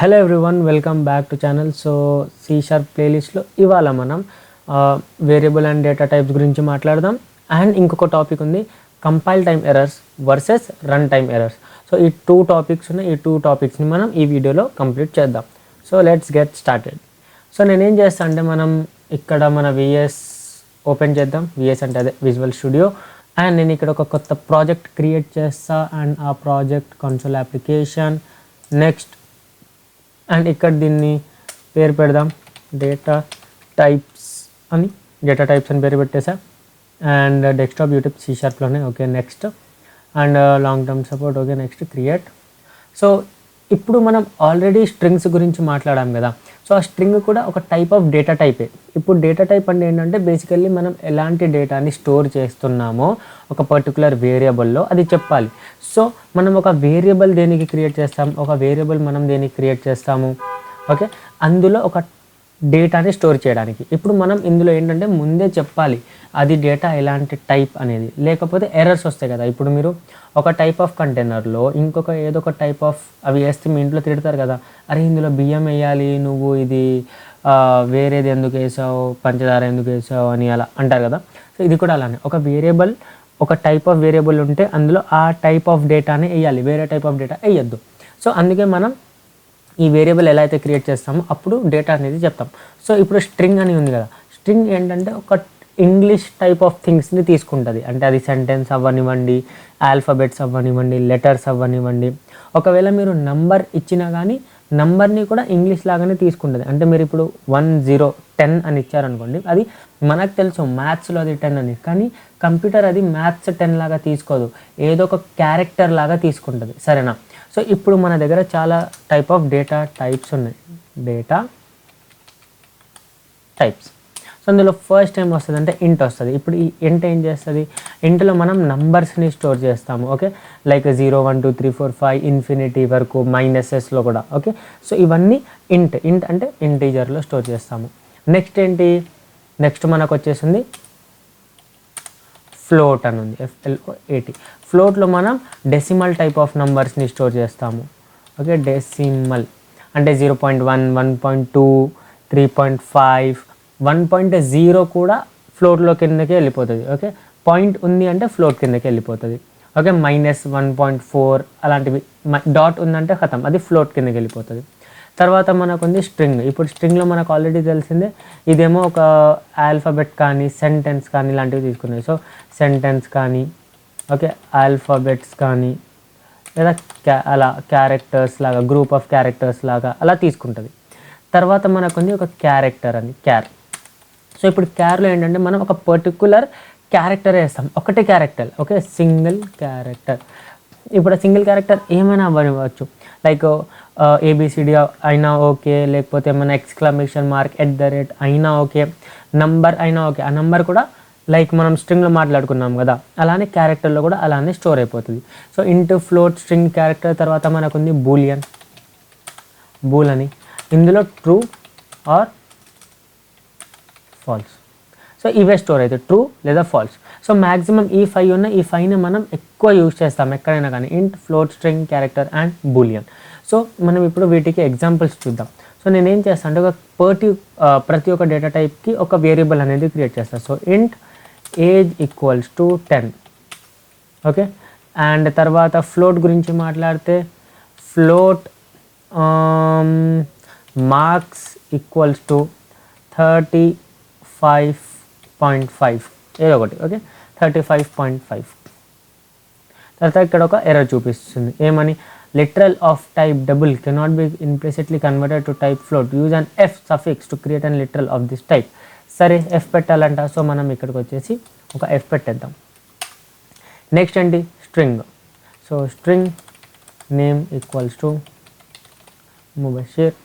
Hello everyone, welcome back to channel. So C sharp ప్లేలిస్ట్లో ఇవాళ మనం వేరియబుల్ అండ్ డేటా టైప్స్ గురించి మాట్లాడదాం. అండ్ ఇంకొక టాపిక్ ఉంది, compile time errors versus run time errors. So ఈ టూ టాపిక్స్ ఉన్నాయి. ఈ టూ టాపిక్స్ని మనం ఈ వీడియోలో కంప్లీట్ చేద్దాం. So let's get started. So నేనేం చేస్తాను అంటే, మనం ఇక్కడ మన విఎస్ ఓపెన్ చేద్దాం. విఎస్ అంటే అదే విజువల్ స్టూడియో. అండ్ నేను ఇక్కడ ఒక కొత్త ప్రాజెక్ట్ క్రియేట్ చేస్తా. అండ్ ఆ project console application next. And ఇక్కడ దీన్ని పేరు పెడదాం డేటా టైప్స్ అని. డేటా టైప్స్ అని పేరు పెట్టేసా. అండ్ డెస్క్టాప్ యూట్యూబ్ సి షార్ప్లోనే. Okay next. And long term support. Okay next create. So ఇప్పుడు మనం ఆల్రెడీ స్ట్రింగ్స్ గురించి మాట్లాడాం కదా. సో ఆ స్ట్రింగ్ కూడా ఒక టైప్ ఆఫ్ డేటా టైపే. ఇప్పుడు డేటా టైప్ అంటే ఏంటంటే, బేసికల్లీ మనం ఎలాంటి డేటాని స్టోర్ చేస్తున్నామో ఒక పర్టికులర్ వేరియబుల్లో అది చెప్పాలి. సో మనం ఒక వేరియబుల్ దేనికి క్రియేట్ చేస్తాం, ఒక వేరియబుల్ మనం దేనికి క్రియేట్ చేస్తాము, ఓకే, అందులో ఒక డేటాని స్టోర్ చేయడానికి. ఇప్పుడు మనం ఇందులో ఏంటంటే ముందే చెప్పాలి అది డేటా ఎలాంటి టైప్ అనేది, లేకపోతే ఎర్రర్స్ వస్తాయి కదా. ఇప్పుడు మీరు ఒక టైప్ ఆఫ్ కంటైనర్లో ఇంకొక ఏదో ఒక టైప్ ఆఫ్ అవి వేస్తే మీ ఇంట్లో తిడతారు కదా, అరే ఇందులో బియ్యం వేయాలి, నువ్వు ఇది వేరేది ఎందుకు వేసావు, పంచదార ఎందుకు వేసావు అని అలా అంటారు కదా. సో ఇది కూడా అలానే, ఒక వేరియబుల్ ఒక టైప్ ఆఫ్ వేరియబుల్ ఉంటే అందులో ఆ టైప్ ఆఫ్ డేటానే వేయాలి, వేరే టైప్ ఆఫ్ డేటా వేయద్దు. సో అందుకే మనం ఈ వేరియబుల్ ఎలా అయితే క్రియేట్ చేస్తామో అప్పుడు డేటా అనేది చెప్తాం. సో ఇప్పుడు స్ట్రింగ్ అని ఉంది కదా. స్ట్రింగ్ ఏంటంటే ఒక ఇంగ్లీష్ టైప్ ఆఫ్ థింగ్స్ని తీసుకుంటుంది. అంటే అది సెంటెన్స్ అవ్వనివ్వండి, ఆల్ఫాబెట్స్ అవ్వనివ్వండి, లెటర్స్ అవ్వనివ్వండి. ఒకవేళ మీరు నంబర్ ఇచ్చినా కానీ నంబర్ని కూడా ఇంగ్లీష్ లాగానే తీసుకుంటుంది. అంటే మీరు ఇప్పుడు 1 0 10 అని ఇచ్చారనుకోండి, అది మనకు తెలుసు మ్యాథ్స్లో అది 10 అని, కానీ కంప్యూటర్ అది మ్యాథ్స్ 10 లాగా తీసుకోదు, ఏదో ఒక క్యారెక్టర్ లాగా తీసుకుంటుంది. సరేనా? సో ఇప్పుడు మన దగ్గర చాలా టైప్ ఆఫ్ డేటా టైప్స్ ఉన్నాయి. Data types. సో అందులో ఫస్ట్ ఏం వస్తుంది అంటే ఇంట్ వస్తుంది. ఇప్పుడు ఈ ఇంట్ ఏం చేస్తుంది, ఇంట్లో మనం నంబర్స్ని స్టోర్ చేస్తాము. ఓకే, లైక్ 0 1 2 3 4 5 ఇన్ఫినిటీ వరకు, మైనసెస్లో కూడా. ఓకే, సో ఇవన్నీ ఇంట్ అంటే ఇంటీజర్లో స్టోర్ చేస్తాము. నెక్స్ట్ ఏంటి, నెక్స్ట్ మనకు వచ్చేసింది ఫ్లోట్ అని ఉంది, FLOAT. ఫ్లోట్లో మనం డెసిమల్ టైప్ ఆఫ్ నంబర్స్ని స్టోర్ చేస్తాము. ఓకే, డెసిమల్ అంటే 0.1 1.2 3.5 1.0 కూడా ఫ్లోట్లో కిందకి వెళ్ళిపోతుంది. ఓకే, పాయింట్ ఉంది అంటే ఫ్లోట్ కిందకి వెళ్ళిపోతుంది. ఓకే, -1.4 అలాంటివి. డాట్ ఉందంటే ఖతం, అది ఫ్లోట్ కిందకి వెళ్ళిపోతుంది. తర్వాత మనకు ఉంది స్ట్రింగ్. ఇప్పుడు స్ట్రింగ్లో మనకు ఆల్రెడీ తెలిసిందే, ఇదేమో ఒక ఆల్ఫాబెట్ కానీ సెంటెన్స్ కానీ ఇలాంటివి తీసుకున్నాయి. సో సెంటెన్స్ కానీ, ఓకే, ఆల్ఫాబెట్స్ కానీ, లేదా అలా క్యారెక్టర్స్ లాగా, గ్రూప్ ఆఫ్ క్యారెక్టర్స్ లాగా అలా తీసుకుంటుంది. తర్వాత మనకు ఉంది ఒక క్యారెక్టర్ అని, క్యార్. సో ఇప్పుడు క్యార్లో ఏంటంటే మనం ఒక పర్టికులర్ క్యారెక్టర్ వేస్తాం, ఒకటే క్యారెక్టర్. Okay, single character. ఇప్పుడు సింగిల్ క్యారెక్టర్ ఏమైనా అవ్వనివ్వచ్చు, లైక్ ABCD అయినా ఓకే, లేకపోతే ఏమైనా ఎక్స్క్లమేషన్ మార్క్ @ అయినా ఓకే, నంబర్ అయినా ఓకే. ఆ నంబర్ కూడా లైక్ మనం స్ట్రింగ్లో మాట్లాడుకున్నాం కదా, అలానే క్యారెక్టర్లో కూడా అలానే స్టోర్ అయిపోతుంది. So into float string character. తర్వాత మనకు ఉంది బూలియన్, బూల్ అని. ఇందులో ట్రూ ఆర్ ఫాల్స్. సో ఇవే స్టోర్ అవుతాయి, ట్రూ లేదా ఫాల్స్. సో మ్యాక్సిమం ఈ 5 ఉన్న, ఈ 5ని మనం ఎక్కువ యూజ్ చేస్తాం ఎక్కడైనా కానీ, ఇంట్, float, string, character and Boolean. So మనం ఇప్పుడు వీటికి ఎగ్జాంపుల్స్ చూద్దాం. సో నేనేం చేస్తాను అంటే, ప్రతి ఒక్క డేటా టైప్కి ఒక వేరియబుల్ అనేది క్రియేట్ చేస్తాను. సో ఇంట్ ఏజ్ = 10. ఓకే, అండ్ తర్వాత ఫ్లోట్ గురించి మాట్లాడితే, ఫ్లోట్ మార్క్స్ = 35.5 ఏదో ఒకటి. ఓకే, 35.5. తర్వాత ఇక్కడ ఒక ఎర్రర్ చూపిస్తుంది, ఏమని, literal of type double cannot be implicitly converted to type float, use an F suffix to create an literal of this type. సరే, F పెట్టాలంట. సో మనం ఇక్కడికి వచ్చేసి ఒక F పెట్టేద్దాం. నెక్స్ట్ ఏంటి, string. So string name = Mubashir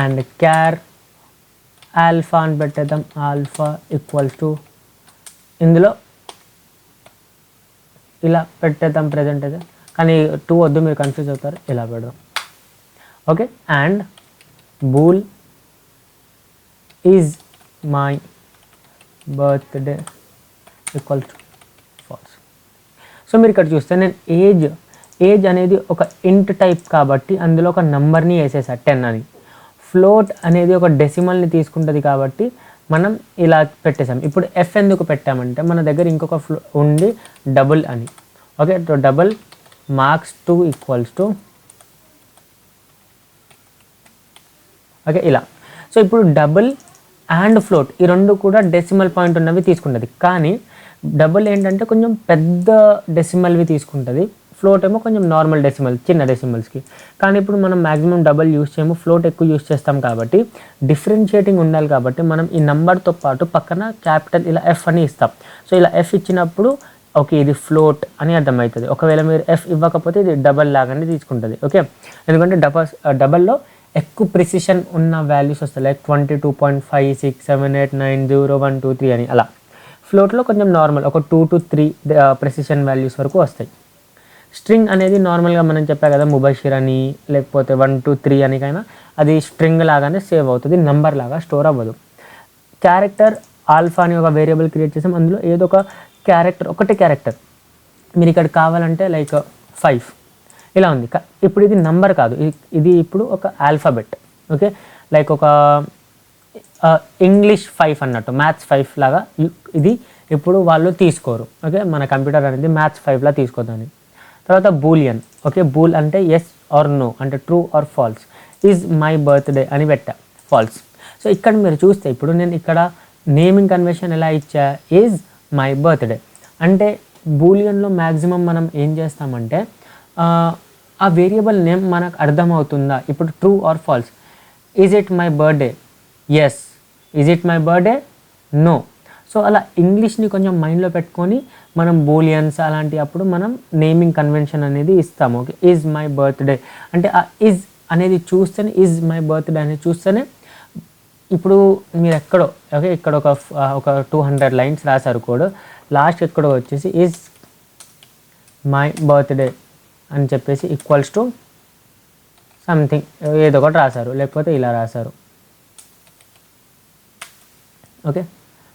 and char alpha అని పెట్టేద్దాం. ఆల్ఫా = ఇందులో ఇలా పెట్టేద్దాం ప్రజెంట్ అయితే, కానీ 2 వద్దు, మీరు కన్ఫ్యూజ్ అవుతారు, ఇలా పెడదాం. Okay, and bool is my birthday = false. So మీరు ఇక్కడ చూస్తే నేను ఏజ్ ఏజ్ అనేది ఒక ఇంట్ టైప్ కాబట్టి అందులో ఒక నెంబర్ని వేసేసా 10 అని. ఫ్లోట్ అనేది ఒక డెసిమల్ని తీసుకుంటుంది కాబట్టి మనం ఇలా పెట్టేసాం. ఇప్పుడు ఎఫ్ ఎందుకు పెట్టామంటే మన దగ్గర ఇంకొక ఉండి డబుల్ అని. Okay, double marks2 equals to okay ఇలా. సో ఇప్పుడు డబుల్ అండ్ ఫ్లోట్ ఈ రెండు కూడా డెసిమల్ పాయింట్ ఉన్నవి తీసుకుంటుంది. కానీ డబుల్ ఏంటంటే కొంచెం పెద్ద డెసిమల్వి తీసుకుంటుంది, ఫ్లోట్ ఏమో కొంచెం నార్మల్ డెసిమల్ చిన్న డెసిమల్స్కి. కానీ ఇప్పుడు మనం మ్యాక్సిమం డబుల్ యూస్ చేయము, ఫ్లోట్ ఎక్కువ యూస్ చేస్తాం కాబట్టి డిఫరెన్షియేటింగ్ ఉండాలి కాబట్టి మనం ఈ నెంబర్తో పాటు పక్కన క్యాపిటల్ ఇలా ఎఫ్ అని ఇస్తాం. సో ఇలా ఎఫ్ ఇచ్చినప్పుడు ఓకే ఇది ఫ్లోట్ అని అర్థమవుతుంది. ఒకవేళ మీరు ఎఫ్ ఇవ్వకపోతే ఇది డబల్ లాగానే తీసుకుంటుంది. ఓకే, ఎందుకంటే డబల్లో ఎక్కువ ప్రిసిషన్ ఉన్న వాల్యూస్ వస్తాయి, లైక్ 22.5 6 7 8 9 0 1 2 3 అని అలా. ఫ్లోట్లో కొంచెం నార్మల్ ఒక 2 to 3 ప్రిసిషన్ వాల్యూస్ వరకు వస్తాయి. స్ట్రింగ్ అనేది నార్మల్గా మనం చెప్పా కదా ముబషిర్ అని లేకపోతే 1 to 3 అనికైనా అది స్ట్రింగ్ లాగానే సేవ్ అవుతుంది, నంబర్ లాగా స్టోర్ అవ్వదు. క్యారెక్టర్ ఆల్ఫా అని ఒక వేరియబుల్ క్రియేట్ చేసాం, అందులో ఏదో ఒక క్యారెక్టర్ ఒకటే క్యారెక్టర్ మీరు ఇక్కడ కావాలంటే లైక్ 5 ఇలా ఉంది. ఇప్పుడు ఇది నంబర్ కాదు, ఇది ఇప్పుడు ఒక ఆల్ఫాబెట్. ఓకే, లైక్ ఒక ఇంగ్లీష్ 5 అన్నట్టు, మ్యాథ్స్ 5 లాగా ఇది ఇప్పుడు వాళ్ళు తీసుకోరు. ఓకే, మన కంప్యూటర్ అనేది మ్యాథ్స్ 5లా తీసుకోదని. తర్వాత బూలియన్. ఓకే, బూల్ అంటే ఎస్ ఆర్ నో అంటే true or false. Is my birthday అని పెట్టా, ఫాల్స్. సో ఇక్కడ మీరు చూస్తే ఇప్పుడు నేను ఇక్కడ నేమింగ్ కన్వెన్షన్ ఎలా ఇచ్చా, ఈజ్ మై బర్త్డే అంటే బూలియన్లో మ్యాక్సిమం మనం ఏం చేస్తామంటే ఆ వేరియబుల్ నేమ్ మనకు అర్థమవుతుందా, ఇప్పుడు true or false. Is it my birthday, yes. Is it my birthday, no. So అలా ఇంగ్లీష్ని కొంచెం మైండ్లో పెట్టుకొని మనం బూలియన్స్ అలాంటి అప్పుడు మనం నేమింగ్ కన్వెన్షన్ అనేది ఇస్తాము. ఓకే, ఈజ్ మై బర్త్డే అంటే ఆ ఈజ్ అనేది చూస్తేనే, ఈజ్ మై బర్త్డే అనేది చూస్తేనే ఇప్పుడు మీరు ఎక్కడో ఓకే ఇక్కడ ఒక 200 లైన్స్ రాశారు కోడ్, లాస్ట్ ఎక్కడో వచ్చేసి ఈజ్ మై బర్త్డే అని చెప్పేసి ఈక్వల్స్ టు సంథింగ్ ఏదో ఒకటి రాశారు, లేకపోతే ఇలా రాశారు. ఓకే,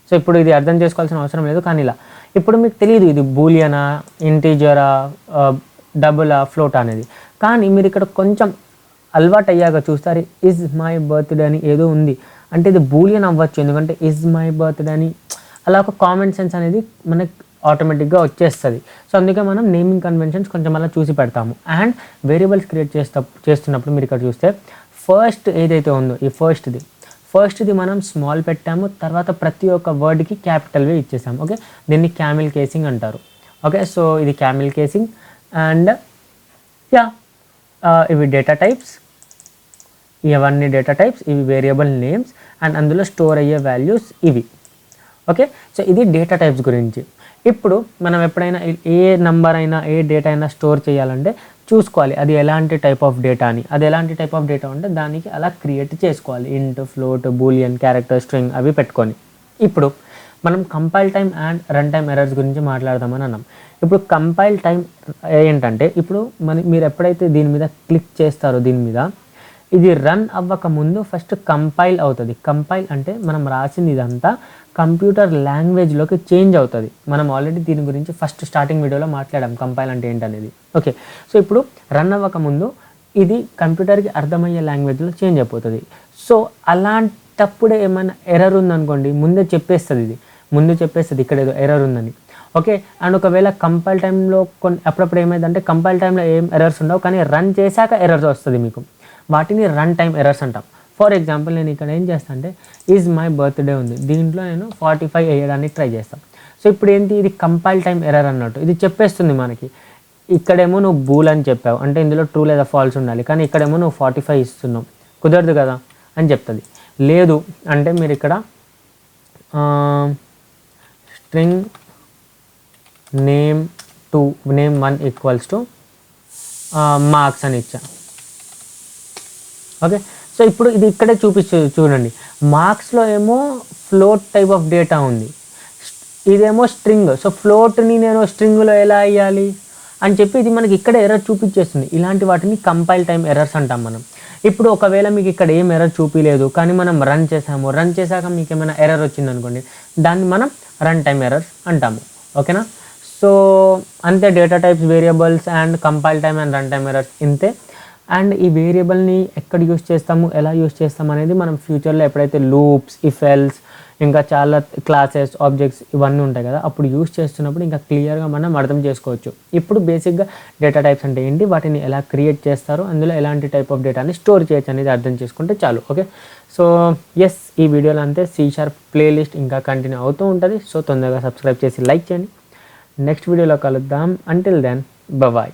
సో ఇప్పుడు ఇది అర్థం చేసుకోవాల్సిన అవసరం లేదు. కానీ ఇలా ఇప్పుడు మీకు తెలియదు ఇది బూలియనా, ఇంటీజరా, డబులా, ఫ్లోట్ అనేది. కానీ మీరు ఇక్కడ కొంచెం అలవాటు అయ్యాక చూస్తారు ఈజ్ మై బర్త్డే అని ఏదో ఉంది అంటే ఇది బూలియన్ అవ్వచ్చు, ఎందుకంటే ఈజ్ మై బర్త్డే అని అలా ఒక కామన్ సెన్స్ అనేది మనకి ఆటోమేటిక్గా వచ్చేస్తుంది. సో అందుకే మనం నేమింగ్ కన్వెన్షన్స్ కొంచెం అలా చూసి పెడతాము. అండ్ వేరియబుల్స్ క్రియేట్ చేస్తున్నప్పుడు మీరు ఇక్కడ చూస్తే ఫస్ట్ ఏదైతే ఉందో ఈ ఫస్ట్ది మనం స్మాల్ పెట్టాము, తర్వాత ప్రతి ఒక్క వర్డ్కి క్యాపిటల్వే ఇచ్చేసాము. ఓకే, దీన్ని క్యామిల్ కేసింగ్ అంటారు. ఓకే, సో ఇది క్యామిల్ కేసింగ్. అండ్ యా ఇవి డేటా టైప్స్, ఇవన్నీ డేటా టైప్స్, ఇవి వేరియబుల్ నేమ్స్ అండ్ అందులో స్టోర్ అయ్యే వాల్యూస్ ఇవి. ఓకే, సో ఇది డేటా టైప్స్ గురించి. ఇప్పుడు మనం ఎప్పుడైనా ఏ నెంబర్ అయినా ఏ డేటా అయినా స్టోర్ చేయాలంటే చూసుకోవాలి అది ఎలాంటి టైప్ ఆఫ్ డేటా అని. అది ఎలాంటి టైప్ ఆఫ్ డేటా అంటే దానికి అలా క్రియేట్ చేసుకోవాలి, ఇంట్, ఫ్లోట్, బూలియన్, క్యారెక్టర్, స్ట్రింగ్ అవి పెట్టుకొని. ఇప్పుడు మనం compile time and run time errors గురించి మాట్లాడదామని అన్నాం. ఇప్పుడు కంపైల్ టైం ఏంటంటే ఇప్పుడు మీరు ఎప్పుడైతే దీని మీద క్లిక్ చేస్తారో దీని మీద ఇది రన్ అవ్వక ముందు ఫస్ట్ కంపైల్ అవుతుంది. కంపైల్ అంటే మనం రాసింది ఇదంతా కంప్యూటర్ లాంగ్వేజ్లోకి చేంజ్ అవుతుంది. మనం ఆల్రెడీ దీని గురించి ఫస్ట్ స్టార్టింగ్ వీడియోలో మాట్లాడాం కంపైల్ అంటే ఏంటనేది. ఓకే, సో ఇప్పుడు రన్ అవ్వక ముందు ఇది కంప్యూటర్కి అర్థమయ్యే లాంగ్వేజ్లో చేంజ్ అయిపోతుంది. సో అలాంటప్పుడే ఏమైనా ఎర్రర్ ఉందనుకోండి ముందే చెప్పేస్తుంది, ఇది ముందు చెప్పేస్తుంది ఇక్కడ ఏదో ఎర్రర్ ఉందని. ఓకే, అండ్ ఒకవేళ కంపైల్ టైంలో అప్పుడప్పుడు ఏమైందంటే కంపైల్ టైంలో ఏం ఎర్రర్స్ ఉండవు, కానీ రన్ చేశాక ఎర్రర్స్ వస్తుంది మీకు, వాటిని రన్ టైం ఎర్రర్స్ అంటాం. ఫర్ ఎగ్జాంపుల్ నేను ఇక్కడ ఏం చేస్తాను అంటే ఈజ్ మై బర్త్డే ఉంది, దీంట్లో నేను 45 వేయడానికి ట్రై చేస్తాను. సో ఇప్పుడు ఏంటి, ఇది కంపైల్ టైం ఎర్రర్ అన్నట్టు, ఇది చెప్పేస్తుంది మనకి. ఇక్కడేమో నువ్వు బూల్ అని చెప్పావు అంటే ఇందులో ట్రూ లేదా ఫాల్స్ ఉండాలి, కానీ ఇక్కడేమో నువ్వు 45 ఇస్తున్నావు, కుదరదు కదా అని చెప్తుంది. లేదు అంటే మీరు ఇక్కడ string name 1 equals to marks అని ఇచ్చా. ఓకే, సో ఇప్పుడు ఇది ఇక్కడే చూడండి, మార్క్స్లో ఏమో ఫ్లోట్ టైప్ ఆఫ్ డేటా ఉంది, ఇదేమో స్ట్రింగ్. సో ఫ్లోట్ని నేను స్ట్రింగ్లో ఎలా వేయాలి అని చెప్పి ఇది మనకి ఇక్కడ ఎర్రర్ చూపించేస్తుంది. ఇలాంటి వాటిని కంపైల్ టైం ఎర్రర్స్ అంటాం మనం. ఇప్పుడు ఒకవేళ మీకు ఇక్కడ ఏం ఎర్రర్ చూపించలేదు కానీ మనం రన్ చేశాక మీకు ఏమైనా ఎర్రర్ వచ్చింది అనుకోండి, దాన్ని మనం రన్ టైం ఎర్రర్స్ అంటాము. ఓకేనా, సో సో అంతే, data types, variables and compile time and run time errors ఇంతే. అండ్ ఈ వేరియబుల్ని ఎక్కడ యూస్ చేస్తాము, ఎలా యూస్ చేస్తాము అనేది మనం ఫ్యూచర్లో ఎప్పుడైతే లూప్స్, ఇఫ్ ఎల్స్, ఇంకా చాలా క్లాసెస్, ఆబ్జెక్ట్స్ ఇవన్నీ ఉంటాయి కదా, అప్పుడు యూస్ చేస్తున్నప్పుడు ఇంకా క్లియర్గా మనం అర్థం చేసుకోవచ్చు. ఇప్పుడు బేసిక్గా డేటా టైప్స్ అంటే ఏంటి, వాటిని ఎలా క్రియేట్ చేస్తారు, అందులో ఎలాంటి టైప్ ఆఫ్ డేటాని స్టోర్ చేయొచ్చు అనేది అర్థం చేసుకుంటే చాలు. ఓకే, సో ఎస్, ఈ వీడియోలో అంతే. C# ప్లేలిస్ట్ ఇంకా కంటిన్యూ అవుతూ ఉంటుంది. సో తొందరగా సబ్స్క్రైబ్ చేసి లైక్ చేయండి. నెక్స్ట్ వీడియోలో కలుద్దాం. Until then, bye.